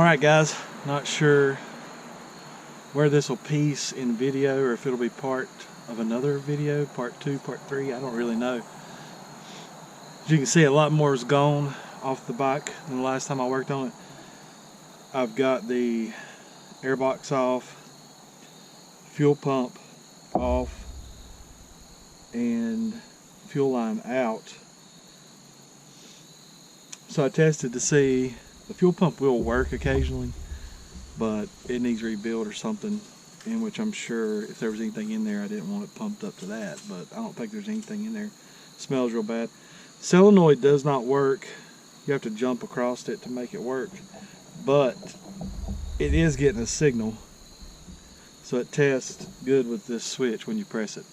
Alright guys, not sure where this will piece in video or if it'll be part of another video, part 2, part 3, I don't really know. As you can see, a lot more is gone off the bike than the last time I worked on it. I've got the airbox off, fuel pump off, and fuel line out. So I tested to see the fuel pump will work occasionally, but it needs rebuild or something, in which I'm sure if there was anything in there I didn't want it pumped up to that, but I don't think there's anything in there. It smells real bad. Solenoid does not work. You have to jump across it to make it work, but it is getting a signal, so it tests good with this switch when you press it.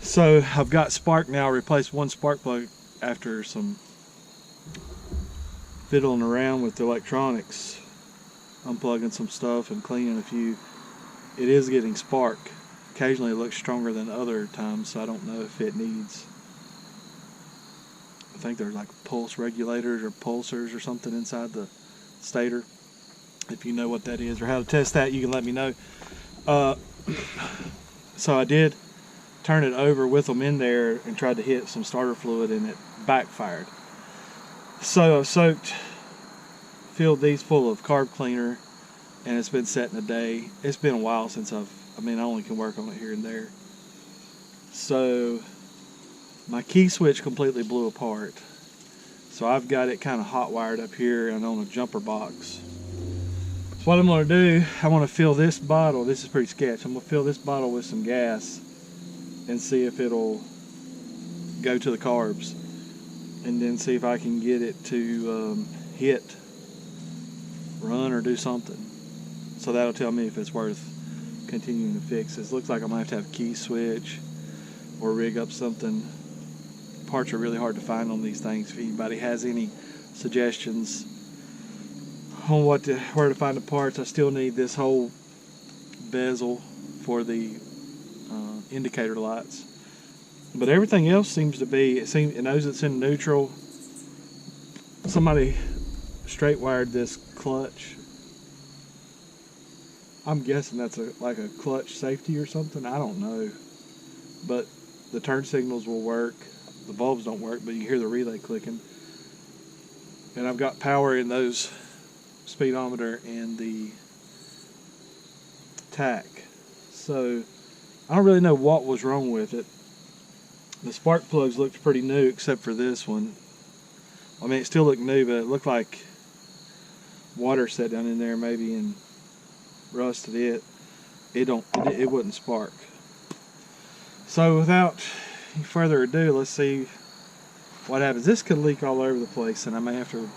So I've got spark now. I replaced one spark plug after some fiddling around with the electronics, unplugging some stuff and cleaning a few. It is getting spark. Occasionally it looks stronger than other times, so I don't know if it needs, I think there's like pulse regulators or pulsers or something inside the stator. If you know what that is or how to test that, you can let me know. So I did turn it over with them in there and tried to hit some starter fluid, and it backfired. So I've filled these full of carb cleaner, and it's been set in a day. It's been a while since I only can work on it here and there. So my key switch completely blew apart. So I've got it kind of hot wired up here and on a jumper box. So what I'm going to do, I want to fill this bottle. This is pretty sketch. I'm going to fill this bottle with some gas and see if it'll go to the carbs, and then see if I can get it to hit, run, or do something. So that'll tell me if it's worth continuing to fix. It looks like I'm going to have a key switch or rig up something. Parts are really hard to find on these things. If anybody has any suggestions on where to find the parts. I still need this whole bezel for the indicator lights, but everything else seems to be, it knows it's in neutral. Somebody straight wired this clutch. I'm guessing that's like a clutch safety or something, I don't know, but the turn signals will work. The bulbs don't work, but you hear the relay clicking. And I've got power in those speedometer and the tach. So I don't really know what was wrong with it. The spark plugs looked pretty new except for this one. I mean, it still looked new, but it looked like water sat down in there maybe and rusted it. It wouldn't spark. So without any further ado, let's see what happens. This could leak all over the place, and I may have to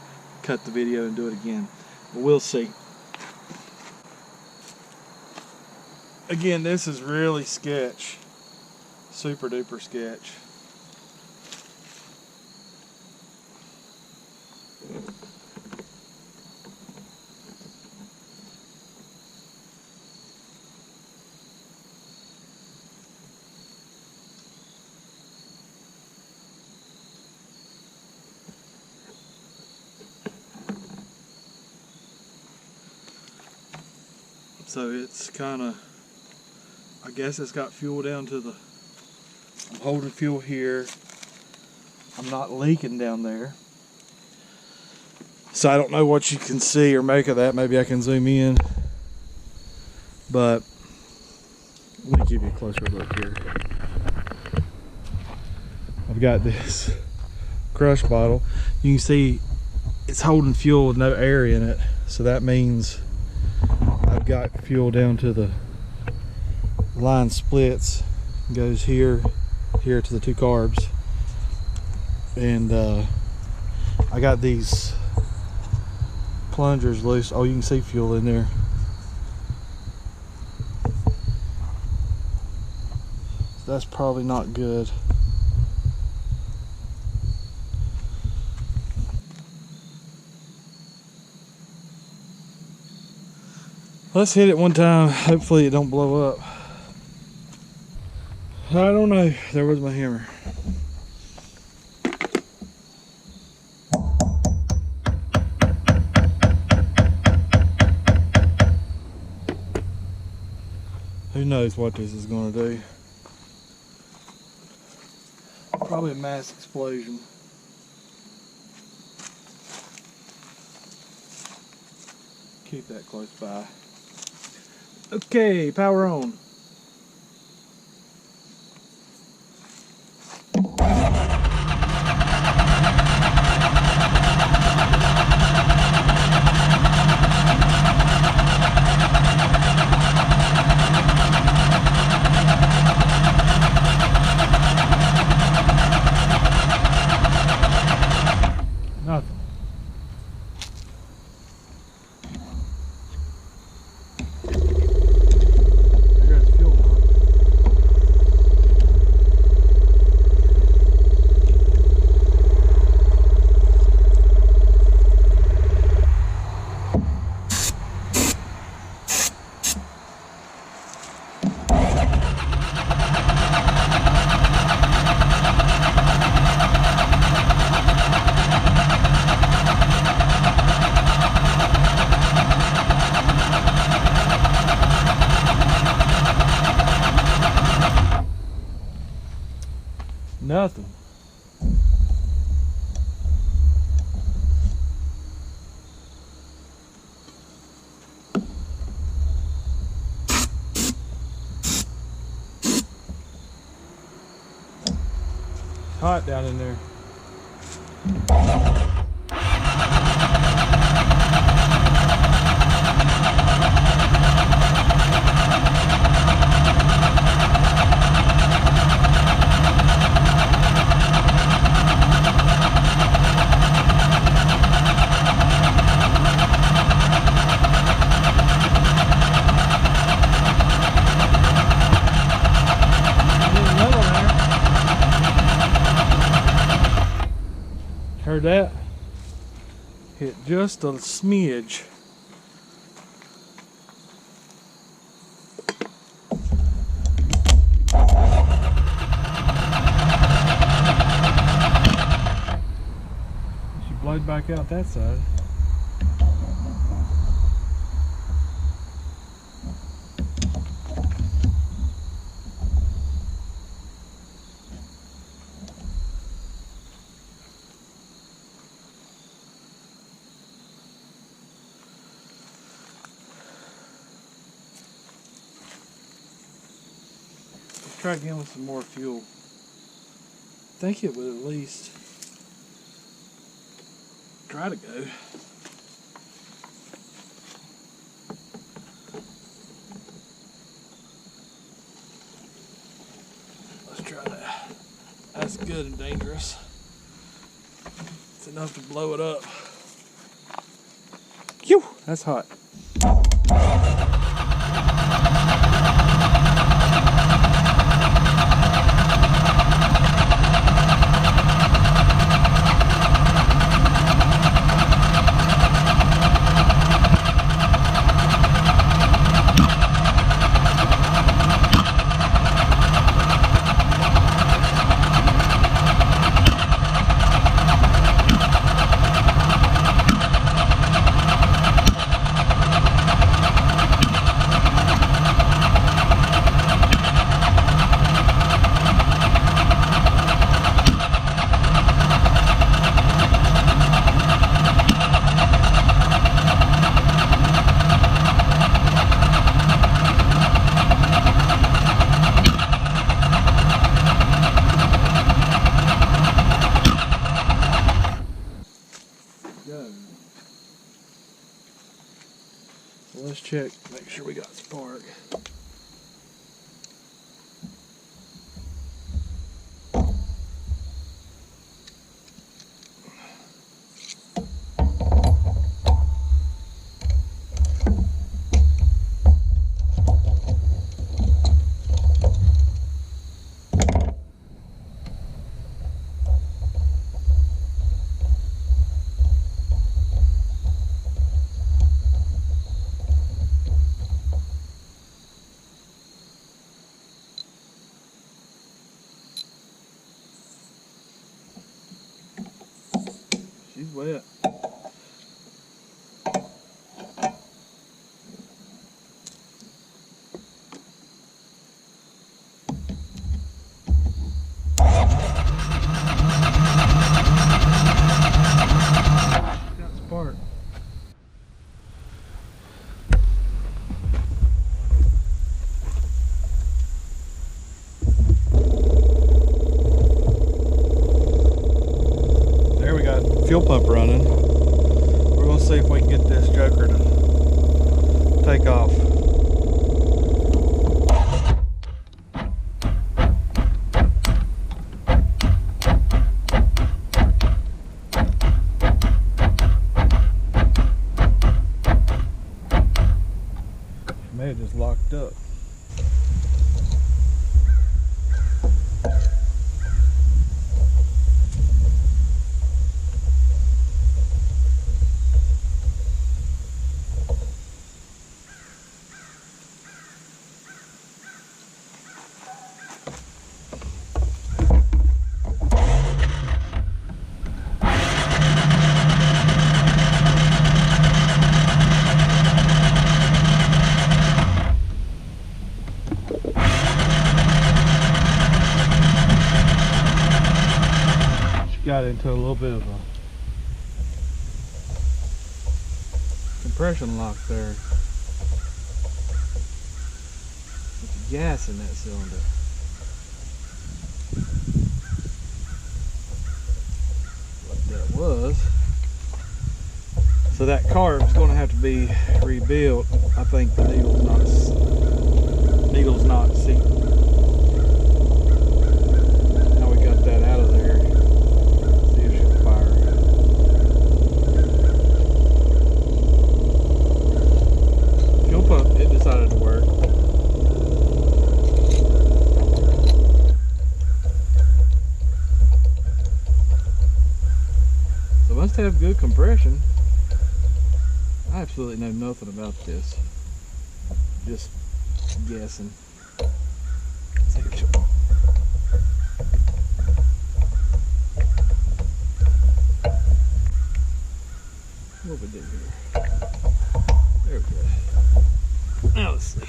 cut the video and do it again. But we'll see. Again, this is really sketch. Super duper sketch. So it's kind of, I guess it's got fuel down to the, I'm holding fuel here. I'm not leaking down there. So I don't know what you can see or make of that. Maybe I can zoom in. But let me give you a closer look here. I've got this crush bottle. You can see it's holding fuel with no air in it. So that means I've got fuel down to the line splits, goes here to the two carbs, and I got these plungers loose. Oh, you can see fuel in there. That's probably not good. Let's hit it one time. Hopefully it don't blow up. I don't know. There was my hammer. Who knows what this is going to do? Probably a mass explosion. Keep that close by. Okay, power on. Nothing. There goes the fuel pump. Nothing. It's hot down in there. Heard that? Hit just a smidge. She blowed back out that side. Try again with some more fuel. I think it would at least try to go. Let's try that. That's good and dangerous. It's enough to blow it up. Phew, that's hot. So let's check, make sure we got spark. She's wet. fuel pump running. We're gonna see if we can get this joker to take off. May have just locked up. Got into a little bit of a compression lock there with the gas in that cylinder. What that was. So that carb is going to have to be rebuilt. I think the needle's not seat. Now we got that out of there. It decided to work. So it must have good compression. I absolutely know nothing about this. Just guessing. What we do here? There we go. Now let's see.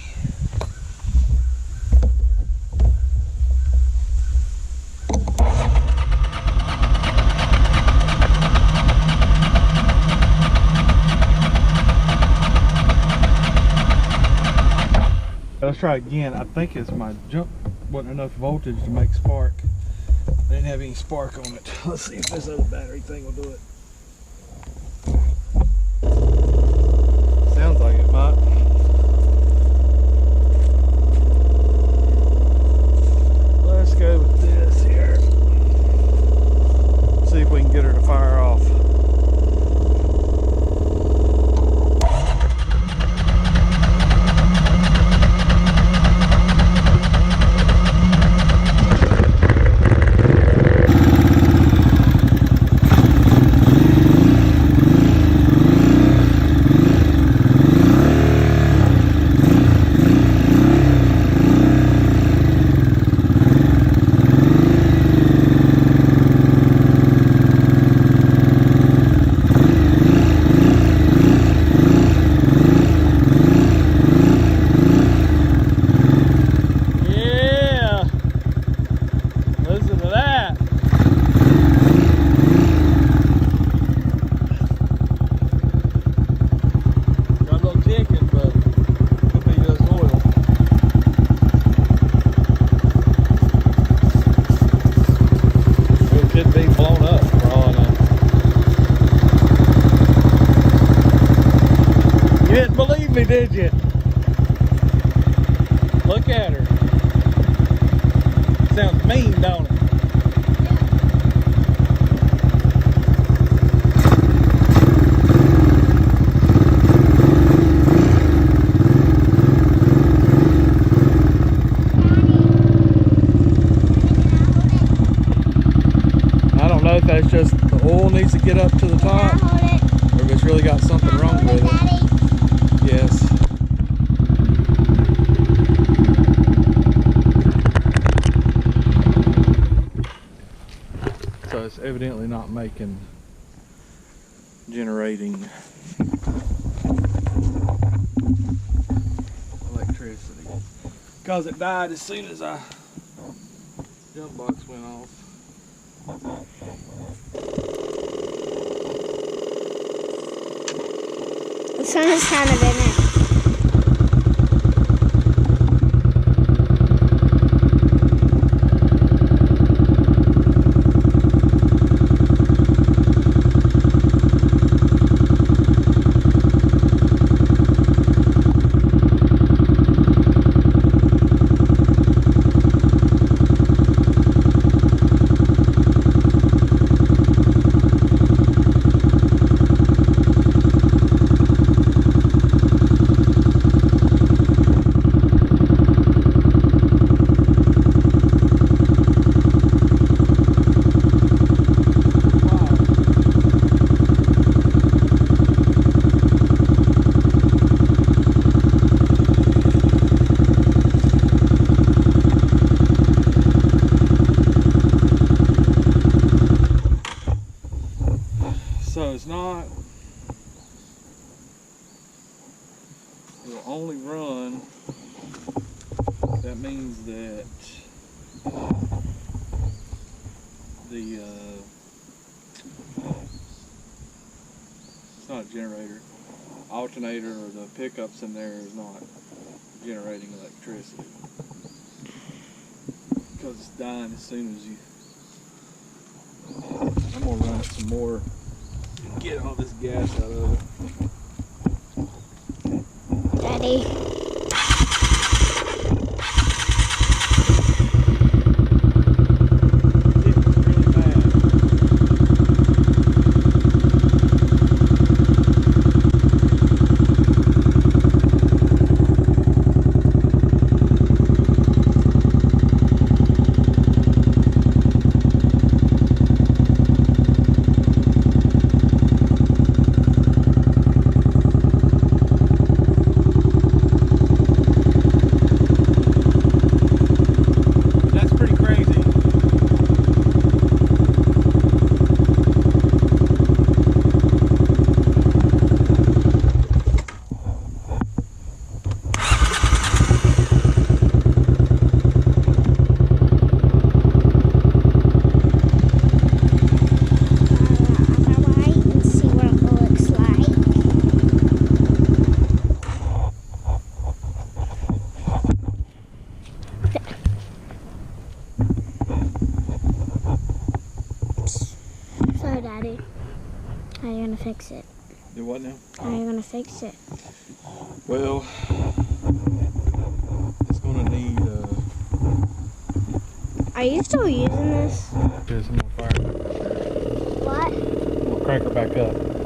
Let's try again. I think it's my jump wasn't enough voltage to make spark. I didn't have any spark on it. Let's see if this other battery thing will do it. Sounds like it might. Let's go with this here. See if we can get her to fire off. Did you? Look at her. Sounds mean, don't it? I don't know if that's just the oil needs to get up to the top, or if it's really got something wrong with it. Yes. So it's evidently not generating electricity. Because it died as soon as I jump box went off. The sun is kind of in it. that means that the it's not a generator. Alternator or the pickups in there is not generating electricity because it's dying as soon as you. I'm gonna run it some more and get all this gas out of it. Daddy. So, Daddy, how are you gonna fix it? Do what now? How are you gonna fix it? Well, it's gonna need. Are you still using this? There's more fire. What? We'll crank her back up.